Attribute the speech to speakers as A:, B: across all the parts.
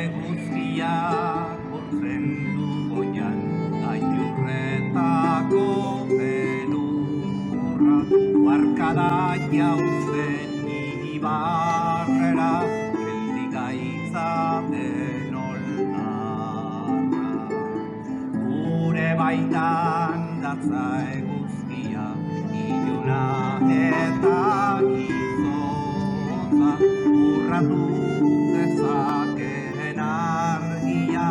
A: Eguzkiak urtzen du goian, gailurretako elurra, uharkada jauzen ibarrera, geldigaitza den oldarra. Gure baitan datza eguzkia, iluna eta gizotza, urratu dezakeen argia,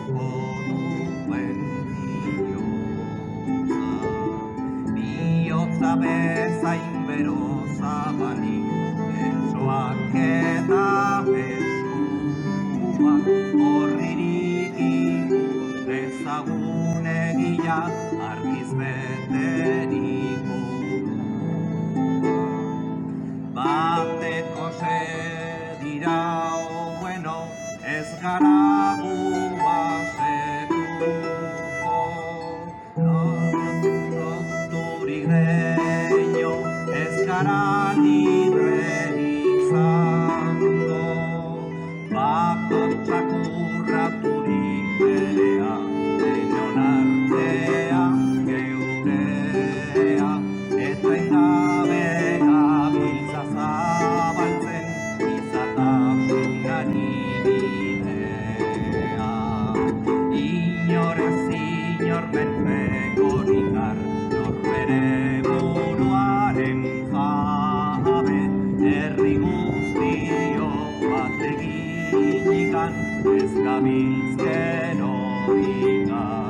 A: duen bihotza bezain bero zabalik, besoak eta eskuak, horririk ikus dezagun egia, argiz beteriko bateko dira bueno, ez gara guazetuko, loturik deño, ez gara libre izango, bakotxak urraturik berea, denon artea, geurea, eta engabe gabiltza zabaltzen, izatasunari bidea. Inorez inor menpeko nikar, norbere buruaren jabe, herri guztio bategikan, ez gabiltzken horikan.